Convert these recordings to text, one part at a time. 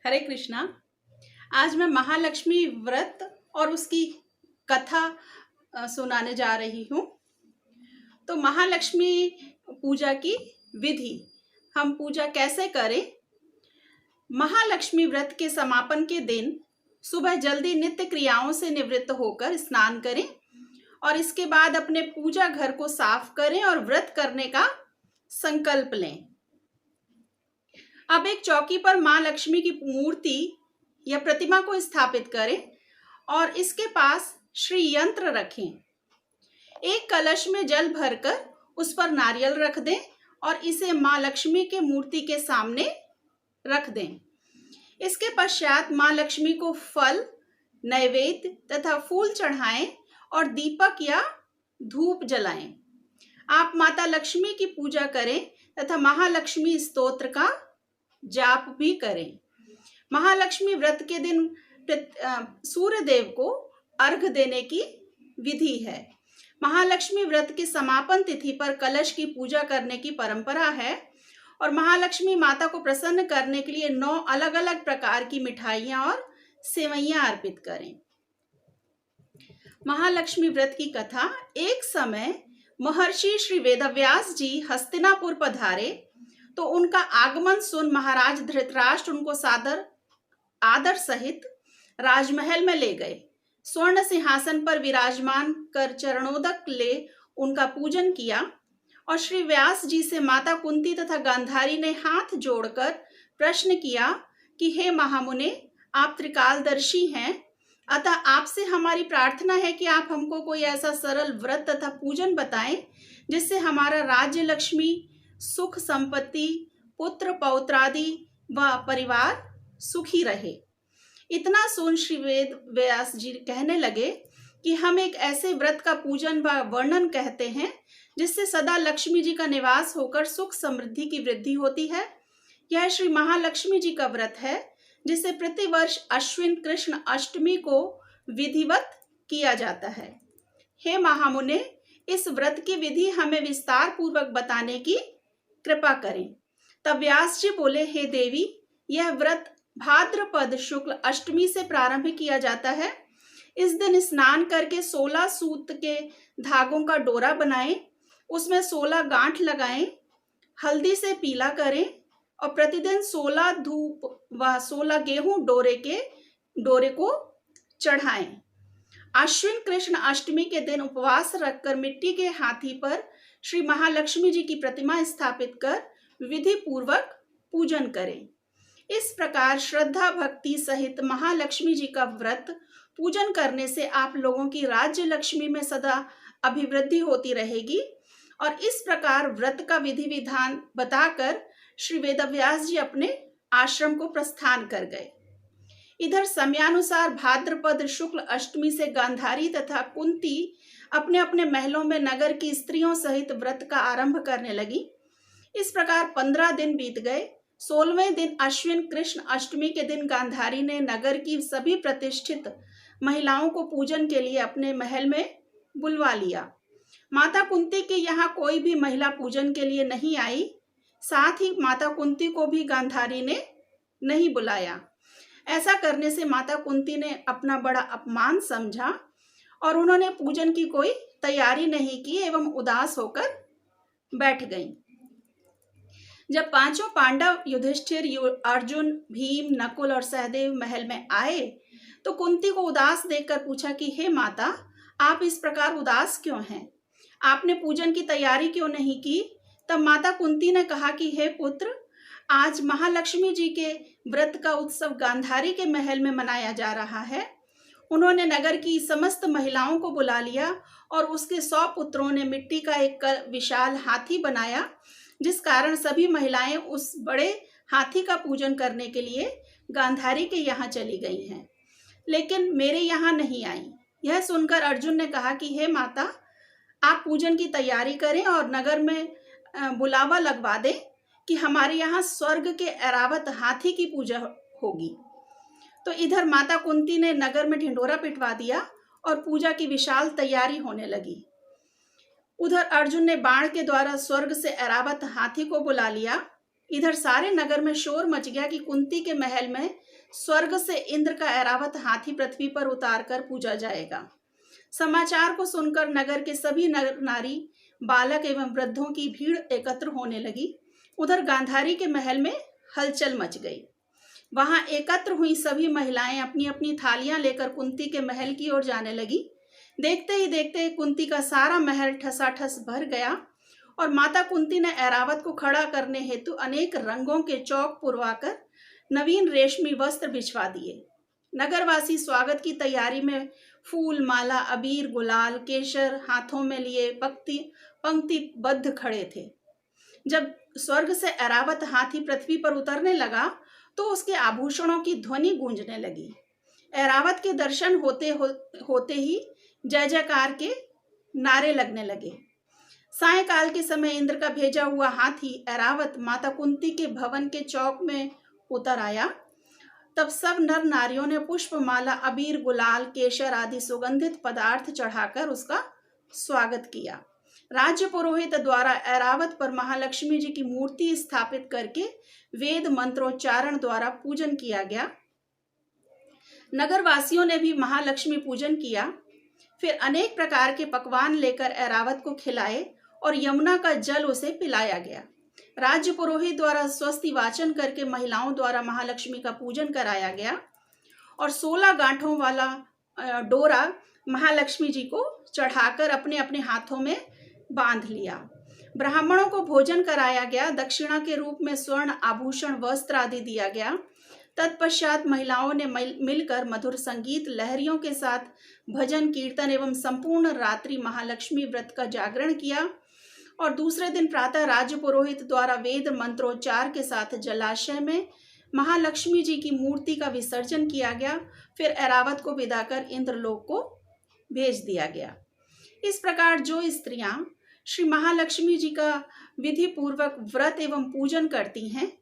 हरे कृष्णा। आज मैं महालक्ष्मी व्रत और उसकी कथा सुनाने जा रही हूँ। तो महालक्ष्मी पूजा की विधि, हम पूजा कैसे करें। महालक्ष्मी व्रत के समापन के दिन सुबह जल्दी नित्य क्रियाओं से निवृत्त होकर स्नान करें और इसके बाद अपने पूजा घर को साफ करें और व्रत करने का संकल्प लें। अब एक चौकी पर मां लक्ष्मी की मूर्ति या प्रतिमा को स्थापित करें और इसके पास श्री यंत्र रखें। एक कलश में जल भरकर उस पर नारियल रख दें और इसे मां लक्ष्मी के मूर्ति के सामने रख दें। इसके पश्चात मां लक्ष्मी को फल, नैवेद्य तथा फूल चढ़ाएं और दीपक या धूप जलाएं। आप माता लक्ष्मी की पूजा करें तथा महालक्ष्मी स्तोत्र का जाप भी करें। महालक्ष्मी व्रत के दिन सूर्य देव को अर्घ देने की विधि है। महालक्ष्मी व्रत की समापन तिथि पर कलश की पूजा करने की परंपरा है और महालक्ष्मी माता को प्रसन्न करने के लिए 9 अलग अलग प्रकार की मिठाइयां और सेवइयां अर्पित करें। महालक्ष्मी व्रत की कथा। एक समय महर्षि श्री वेदव्यास जी हस्तिनापुर पधारे तो उनका आगमन सुन महाराज धृतराष्ट्र उनको आदर सहित राजमहल में ले गए। स्वर्ण सिंहासन पर विराजमान कर चरणोदक ले उनका पूजन किया और श्री व्यास जी से माता कुंती तथा गांधारी ने हाथ जोड़कर प्रश्न किया कि हे महामुने, आप त्रिकालदर्शी हैं, अतः आपसे हमारी प्रार्थना है कि आप हमको कोई ऐसा सरल व्रत तथा पूजन बताएं जिससे हमारा राज्य, लक्ष्मी, सुख, संपत्ति, पुत्र पौत्रादि व परिवार सुखी रहे। इतना सुन श्री वेद व्यास जी कहने लगे कि हम एक ऐसे व्रत का पूजन व वर्णन कहते हैं जिससे सदा लक्ष्मी जी का निवास होकर सुख समृद्धि की वृद्धि होती है। यह श्री महालक्ष्मी जी का व्रत है जिसे प्रतिवर्ष अश्विन कृष्ण अष्टमी को विधिवत किया जाता है। हे महामुने, इस व्रत की विधि हमें विस्तार पूर्वक बताने की कृपा करें। तब व्यास जी बोले, हे देवी, यह व्रत भाद्रपद शुक्ल अष्टमी से प्रारंभ किया जाता है। इस दिन स्नान करके 16 सूत के धागों का डोरा बनाएं, उसमें 16 गांठ लगाएं, हल्दी से पीला करें और प्रतिदिन 16 धूप व 16 गेहूं डोरे को चढ़ाएं। अश्विन कृष्ण अष्टमी के दिन उपवास रखकर मिट्टी के हाथी पर श्री महालक्ष्मी जी की प्रतिमा स्थापित कर विधि पूर्वक पूजन करें। इस प्रकार श्रद्धा भक्ति सहित महालक्ष्मी जी का व्रत पूजन करने से आप लोगों की राज्य लक्ष्मी में सदा अभिवृद्धि होती रहेगी। और इस प्रकार व्रत का विधि विधान बताकर श्री वेदव्यास जी अपने आश्रम को प्रस्थान कर गए। इधर समयानुसार भाद्रपद शुक्ल अष्टमी से गांधारी तथा कुंती अपने अपने महलों में नगर की स्त्रियों सहित व्रत का आरंभ करने लगी। इस प्रकार 15 दिन बीत गए। 16वें दिन अश्विन कृष्ण अष्टमी के दिन गांधारी ने नगर की सभी प्रतिष्ठित महिलाओं को पूजन के लिए अपने महल में बुलवा लिया। माता कुंती के यहाँ कोई भी महिला पूजन के लिए नहीं आई। साथ ही माता कुंती को भी गांधारी ने नहीं बुलाया। ऐसा करने से माता कुंती ने अपना बड़ा अपमान समझा और उन्होंने पूजन की कोई तैयारी नहीं की एवं उदास होकर बैठ गईं। जब 5 पांडव युधिष्ठिर, अर्जुन, भीम, नकुल और सहदेव महल में आए तो कुंती को उदास देखकर पूछा कि हे माता, आप इस प्रकार उदास क्यों हैं? आपने पूजन की तैयारी क्यों नहीं की? तब माता कुंती ने कहा कि हे पुत्र, आज महालक्ष्मी जी के व्रत का उत्सव गांधारी के महल में मनाया जा रहा है। उन्होंने नगर की समस्त महिलाओं को बुला लिया और उसके 100 पुत्रों ने मिट्टी का एक विशाल हाथी बनाया, जिस कारण सभी महिलाएं उस बड़े हाथी का पूजन करने के लिए गांधारी के यहाँ चली गई हैं, लेकिन मेरे यहाँ नहीं आई। यह सुनकर अर्जुन ने कहा कि हे माता, आप पूजन की तैयारी करें और नगर में बुलावा लगवा दें कि हमारे यहाँ स्वर्ग के ऐरावत हाथी की पूजा होगी। तो इधर माता कुंती ने नगर में ढिंढोरा पिटवा दिया और पूजा की विशाल तैयारी होने लगी। उधर अर्जुन ने बाण के द्वारा स्वर्ग से ऐरावत हाथी को बुला लिया। इधर सारे नगर में शोर मच गया कि कुंती के महल में स्वर्ग से इंद्र का ऐरावत हाथी पृथ्वी पर उतारकर पूजा जाएगा। समाचार को सुनकर नगर के सभी नर नारी, बालक एवं वृद्धों की भीड़ एकत्र होने लगी। उधर गांधारी के महल में हलचल मच गई। वहां एकत्र हुई सभी महिलाएं अपनी अपनी थालियां लेकर कुंती के महल की ओर जाने लगी। देखते ही देखते कुंती का सारा महल ठसाठस भर गया और माता कुंती ने ऐरावत को खड़ा करने हेतु अनेक रंगों के चौक पुरवाकर नवीन रेशमी वस्त्र बिछवा दिए। नगरवासी स्वागत की तैयारी में फूल, माला, अबीर, गुलाल, केशर हाथों में लिए पंक्तिबद्ध खड़े थे। जब स्वर्ग से ऐरावत हाथी पृथ्वी पर उतरने लगा तो उसके आभूषणों की ध्वनि गूंजने लगी। ऐरावत के दर्शन होते ही जय जयकार के नारे लगने लगे। सायंकाल के समय इंद्र का भेजा हुआ हाथी ऐरावत माता कुंती के भवन के चौक में उतर आया। तब सब नर नारियों ने पुष्पमाला, अबीर, गुलाल, केशर आदि सुगंधित पदार्थ चढ़ाकर उसका स्वागत किया। राज्य पुरोहित द्वारा ऐरावत पर महालक्ष्मी जी की मूर्ति स्थापित करके वेद मंत्रोच्चारण द्वारा पूजन किया गया। नगरवासियों ने भी महालक्ष्मी पूजन किया। फिर अनेक प्रकार के पकवान लेकर ऐरावत को खिलाए और यमुना का जल उसे पिलाया गया। राज्य पुरोहित द्वारा स्वस्ति वाचन करके महिलाओं द्वारा महालक्ष्मी का पूजन कराया गया और 16 गांठों वाला डोरा महालक्ष्मी जी को चढ़ाकर अपने अपने हाथों में बांध लिया। ब्राह्मणों को भोजन कराया गया। दक्षिणा के रूप में स्वर्ण आभूषण, वस्त्र आदि दिया गया। तत्पश्चात महिलाओं ने मिलकर मधुर संगीत लहरियों के साथ भजन कीर्तन एवं संपूर्ण रात्रि महालक्ष्मी व्रत का जागरण किया और दूसरे दिन प्रातः राज्य पुरोहित द्वारा वेद मंत्रोच्चार के साथ जलाशय में महालक्ष्मी जी की मूर्ति का विसर्जन किया गया। फिर ऐरावत को विदा कर इंद्रलोक को भेज दिया गया। इस प्रकार जो स्त्रियां श्री महालक्ष्मी जी का विधि पूर्वक व्रत एवं पूजन करती हैं,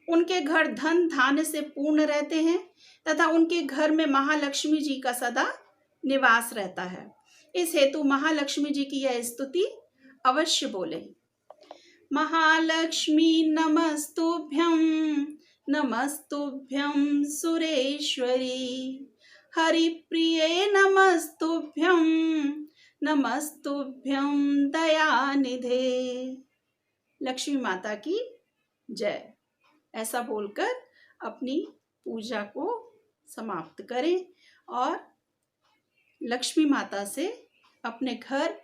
उनके घर धन धान्य से पूर्ण रहते हैं तथा उनके घर में महालक्ष्मी जी का सदा निवास रहता है। इस हेतु महालक्ष्मी जी की यह स्तुति अवश्य बोले। महालक्ष्मी नमस्तुभ्यं, नमस्तुभ्यं सुरेश्वरी, हरिप्रिये नमस्तुभ्यं, नमस्तुभ्यं दयानिधे। लक्ष्मी माता की जय। ऐसा बोलकर अपनी पूजा को समाप्त करें और लक्ष्मी माता से अपने घर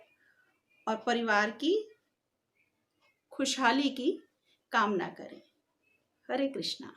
और परिवार की खुशहाली की कामना करें। हरे कृष्णा।